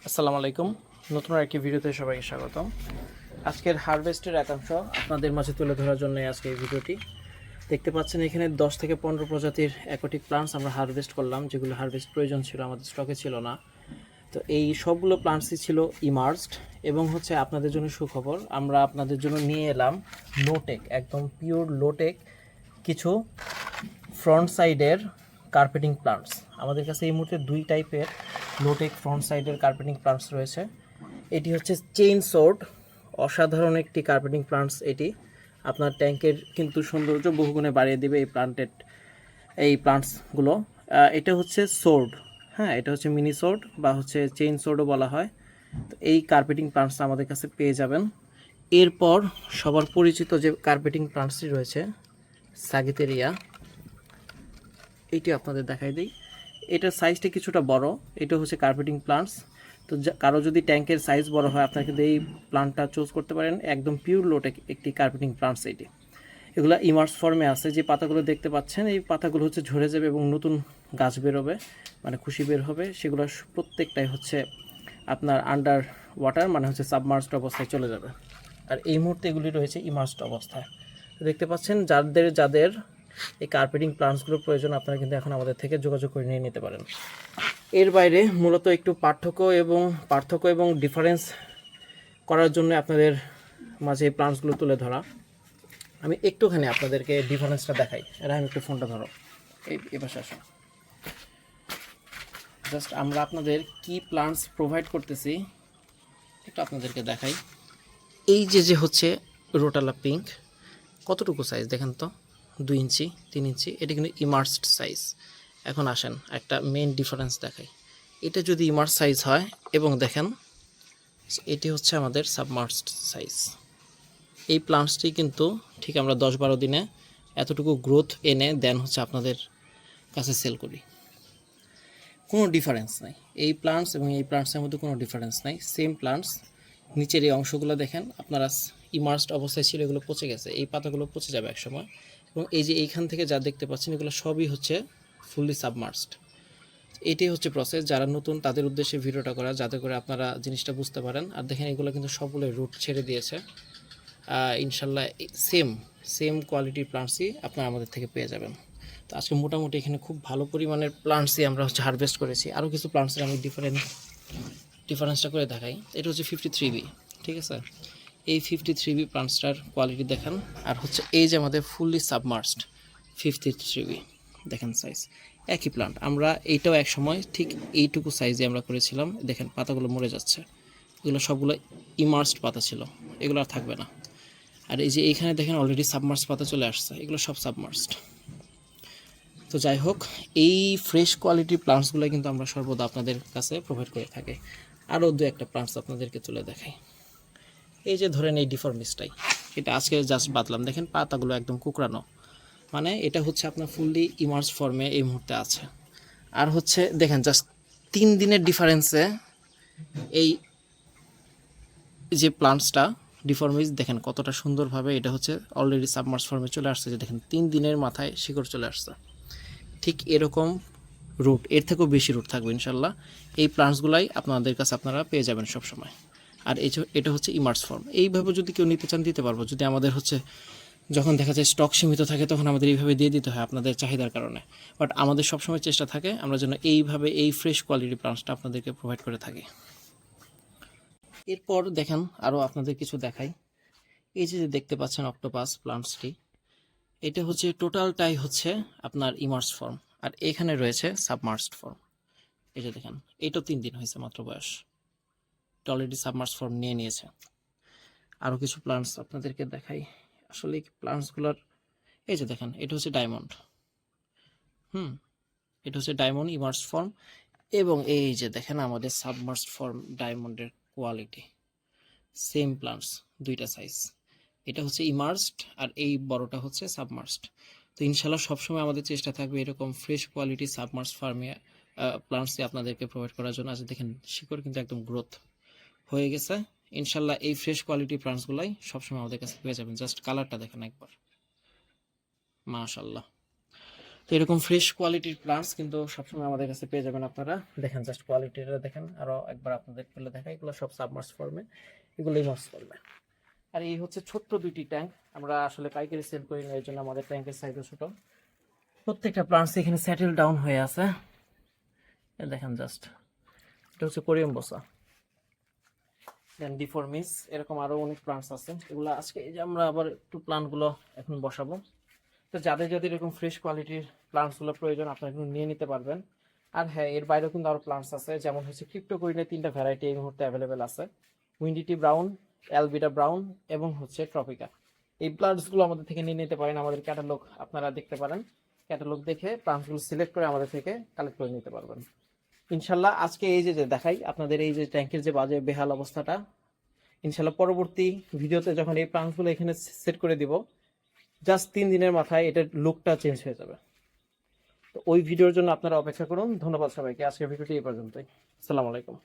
আসসালামু আলাইকুম। নতুন একটি ভিডিওতে সবাইকে স্বাগতম। আজকের হারভেস্টের একাংশ আপনাদের মাঝে তুলে ধরার জন্য আজকে এই ভিডিওটি দেখতে পাচ্ছেন। এখানে 10 থেকে 15 প্রজাতির অ্যাকোয়াটিক প্লান্টস আমরা হারভেস্ট করলাম, যেগুলো হারভেস্ট প্রয়োজন ছিল, আমাদের স্টকে ছিল না। তো এই সবগুলো প্লান্টসই ছিল ইমার্সড। এবং হচ্ছে আপনাদের জন্য সুখবর, আমরা আপনাদের জন্য নিয়ে এলাম লোটেক, একদম পিওর লোটেক কিছু ফ্রন্ট সাইডের কার্পেটিং প্লান্টস। আমাদের কাছে এই মুহূর্তে দুই টাইপের লোটেক ফ্রন্ট সাইডের কার্পেটিং প্লান্টস রয়েছে। এটি হচ্ছে চেইন সোর্ড, অসাধারণ একটি কার্পেটিং প্লান্টস। এটি আপনার ট্যাঙ্কের কিন্তু সৌন্দর্য বহুগুণে বাড়িয়ে দেবে এই প্লান্টসগুলো। এটা হচ্ছে সোর্ড, হ্যাঁ, এটা হচ্ছে মিনি সোর্ড বা হচ্ছে চেইন সোর্ডও বলা হয়। তো এই কার্পেটিং প্লান্টস আমাদের কাছে পেয়ে যাবেন। এরপর সবার পরিচিত যে কার্পেটিং প্লান্টসটি রয়েছে, সাগিতেরিয়া, এইটি আপনাদের দেখাই দিই। এটার সাইজটা কিছুটা বড়। এটা হচ্ছে কার্পেটিং প্লান্টস। তো কারো যদি ট্যাঙ্কের সাইজ বড় হয়, আপনারা কিন্তু এই প্লান্টটা চুজ করতে পারেন। একদম পিওর লোটেক একটি কার্পেটিং প্লান্টস এটি। এগুলো ইমার্স ফর্মে আছে। যে পাতাগুলো দেখতে পাচ্ছেন, এই পাতাগুলো হচ্ছে ঝরে যাবে এবং নতুন গাছ বেরোবে, মানে খুশি বের হবে। সেগুলো প্রত্যেকটাই হচ্ছে আপনার আন্ডার ওয়াটার, মানে হচ্ছে সাবমার্সড অবস্থায় চলে যাবে। আর এই মুহূর্তে এগুলি রয়েছে ইমার্সড অবস্থায়। দেখতে পাচ্ছেন, যাদের এই কার্পেটিং প্লান্টসগুলোর প্রয়োজন, আপনারা কিন্তু এখন আমাদের থেকে যোগাযোগ করে নিয়ে নিতে পারেন। এর বাইরে মূলত একটু পার্থক্য এবং ডিফারেন্স করার জন্য আপনাদের মাঝে এই প্লান্টসগুলো তুলে ধরা। আমি একটুখানি আপনাদেরকে ডিফারেন্সটা দেখাই। আমি একটু ফোনটা ধরো, এই পাশে আসো। জাস্ট আমরা আপনাদের কি প্লান্টস প্রোভাইড করতেছি একটু আপনাদেরকে দেখাই। এই যে হচ্ছে রোটালা পিঙ্ক, কতটুকু সাইজ দেখেন তো, 2 ইঞ্চি 3 ইঞ্চি। এটা কিন্তু ইমার্সড সাইজ। এখন আসেন একটা মেন ডিফারেন্স দেখাই। এটা যদি ইমার্স সাইজ হয় এবং দেখেন এটি হচ্ছে আমাদের সাবমার্সড সাইজ। এই প্লান্টসটি কিন্তু ঠিক আমরা 10-12 দিনে এতটুকু গ্রোথ এনে দেন হচ্ছে আপনাদের কাছে সেল করি। কোনো ডিফারেন্স নাই এই প্লান্টস এবং এই প্লান্টসের মধ্যে, কোনো ডিফারেন্স নাই, সেম প্লান্টস। নিচের এই অংশগুলো দেখেন, আপনারা ইমার্সড অবস্থায় ছিল, এগুলো পচে গেছে, এই পাতাগুলো পচে যাবে একসময়। এবং এই যে এইখান থেকে যা দেখতে পাচ্ছেন, এগুলো সবই হচ্ছে ফুললি সাবমার্সড। এটাই হচ্ছে প্রসেস। যারা নতুন তাদের উদ্দেশ্যে ভিডিওটা করা, যাতে করে আপনারা জিনিসটা বুঝতে পারেন। আর দেখেন, এগুলো কিন্তু সবগুলো রুট ছেড়ে দিয়েছে। ইনশাল্লাহ সেম কোয়ালিটির প্লান্টসই আপনারা আমাদের থেকে পেয়ে যাবেন। তো আজকে মোটামুটি এখানে খুব ভালো পরিমাণের প্লান্টসই আমরা হচ্ছে হারভেস্ট করেছি। আরও কিছু প্লান্টসের আমি ডিফারেন্সটা করে দেখাই। এটা হচ্ছে 53B, ঠিক আছে। এই 53B প্লান্টসটার কোয়ালিটি দেখেন। আর হচ্ছে এই যে আমাদের ফুললি সাবমার্সড 53B, দেখেন সাইজ একই প্লান্ট। আমরা এইটাও এক সময় ঠিক এইটুকু সাইজে আমরা করেছিলাম। দেখেন পাতাগুলো মরে যাচ্ছে, এগুলো সবগুলো ইমার্সড পাতা ছিল, এগুলো আর থাকবে না। আর এই যে এইখানে দেখেন অলরেডি সাবমার্সড পাতা চলে আসছে, এগুলো সব সাবমার্সড। তো যাই হোক, এই ফ্রেশ কোয়ালিটির প্লান্টসগুলো কিন্তু আমরা সর্বদা আপনাদের কাছে প্রোভাইড করে থাকি। আরও দু একটা প্লান্টস আপনাদেরকে তুলে দেখাই। এই যে ধরেন এই ডিফর্মিসটাই, এটা আজকে জাস্ট বাতলাম, দেখেন পাতাগুলো একদম কুকড়ানো, মানে এটা হচ্ছে আপনার ফুললি ইমার্স ফর্মে এই মুহূর্তে আছে। আর হচ্ছে দেখেন জাস্ট 3 দিনের ডিফারেন্সে এই যে প্লান্টসটা ডিফর্মিস, দেখেন কতটা সুন্দরভাবে এটা হচ্ছে অলরেডি সাবমার্স ফর্মে চলে আসছে। যে দেখেন 3 দিনের মাথায় শিকড় চলে আসছে। ঠিক এরকম রুট, এর থেকেও বেশি রুট থাকবে ইনশাল্লাহ। এই প্লান্টসগুলাই আপনাদের কাছে আপনারা পেয়ে যাবেন সব সময়। আর এটা হচ্ছে ইমার্স ফর্ম। এইভাবে যদি কেউ নিতে চান দিতে পারবো। যদি আমাদের হচ্ছে যখন দেখা যায় স্টক সীমিত থাকে, তখন আমাদের এইভাবে দিয়ে দিতে হয় আপনাদের চাহিদার কারণে। বাট আমাদের সবসময় চেষ্টা থাকে আমরা যেন এইভাবে এই ফ্রেশ কোয়ালিটি প্লান্টসটা আপনাদেরকে প্রোভাইড করে থাকি। এরপর দেখেন আরও আপনাদের কিছু দেখাই। এই যে দেখতে পাচ্ছেন অক্টোপাস প্লান্টসটি, এটা হচ্ছে টোটালটাই হচ্ছে আপনার ইমার্স ফর্ম। আর এখানে রয়েছে সাবমার্সড ফর্ম। এই যে দেখেন, এইটাও 3 দিন হয়েছে মাত্র বয়স, অলরেডি সাবমার্স ফর্ম নিয়ে নিয়েছে। আরও কিছু প্লান্টস আপনাদেরকে দেখাই। আসলে প্লান্টসগুলোর এই যে দেখেন, এটা হচ্ছে ডায়মন্ড, এটা হচ্ছে ডায়মন্ড ইমার্স ফর্ম। এবং এই যে দেখেন আমাদের সাবমার্সড ফর্ম ডায়মন্ডের কোয়ালিটি, সেম প্লান্টস, দুইটা সাইজ। এটা হচ্ছে ইমার্সড আর এই বড়টা হচ্ছে সাবমার্সড। তো ইনশাল্লাহ সবসময় আমাদের চেষ্টা থাকবে এরকম ফ্রেশ কোয়ালিটি সাবমার্স ফার্মে প্লান্টসই আপনাদেরকে প্রোভাইড করার জন্য। আজ দেখেন শিকড় কিন্তু একদম গ্রোথ হয়ে গেছে। ইনশাল্লাহ এই ফ্রেশ কোয়ালিটি প্লান্টসগুলাই সবসময় আমাদের কাছে পেয়ে যাবেন। জাস্ট কালারটা দেখেন একবার, মাশাল্লাহ। তো এরকম ফ্রেশ কোয়ালিটির প্লান্টস কিন্তু সবসময় আমাদের কাছে পেয়ে যাবেন আপনারা। দেখেন জাস্ট কোয়ালিটিটা দেখেন, আরও একবার আপনাদের খুলে দেখাই। এগুলো সব সাবমার্স ফর্মে, এগুলো ইমার্স ফর্মে। আর এই হচ্ছে ছোট্ট দুইটি ট্যাঙ্ক, আমরা আসলে পাইকারি সেল করি না, এই জন্য আমাদের ট্যাঙ্কের সাইজও ছোটো। প্রত্যেকটা প্লান্টস এখানে সেটেল ডাউন হয়ে আছে। দেখেন জাস্ট, এটা হচ্ছে কোরিয়াম বসা, দেন ডিফরমিস, এরকম আরও অনেক প্লান্টস আছে। এগুলো আজকে এই যে আমরা আবার একটু প্লান্টগুলো এখন বসাবো। তো যাদের যাদের এরকম ফ্রেশ কোয়ালিটির প্লান্টসগুলো প্রয়োজন আপনারা কিন্তু নিয়ে নিতে পারবেন। আর হ্যাঁ, এর বাইরেও কিন্তু আরও প্লান্টস আছে, যেমন হচ্ছে ক্রিপ্টোকোরিনের 3টা ভ্যারাইটি এই মুহূর্তে অ্যাভেলেবেল আছে, উইন্ডিটি ব্রাউন, অ্যালবিটা ব্রাউন এবং হচ্ছে ট্রপিকা। এই প্লান্টসগুলো আমাদের থেকে নিয়ে নিতে পারেন, আমাদের ক্যাটালগ আপনারা দেখতে পারেন, ক্যাটালগ দেখে প্লান্টসগুলো সিলেক্ট করে আমাদের থেকে কালেক্ট করে নিতে পারবেন ইনশাল্লাহ। আজকে এই যে দেখাই আপনাদের এই যে ট্যাঙ্কের যে বাজে বেহাল অবস্থাটা, ইনশাল্লাহ পরবর্তী ভিডিওতে যখন এই প্লান্টসগুলো এখানে সেট করে দিব, জাস্ট 3 দিনের মাথায় এটার লুকটা চেঞ্জ হয়ে যাবে। তো ওই ভিডিওর জন্য আপনারা অপেক্ষা করুন। ধন্যবাদ সবাইকে, আজকের ভিডিওটি এই পর্যন্তই। আসসালামু আলাইকুম।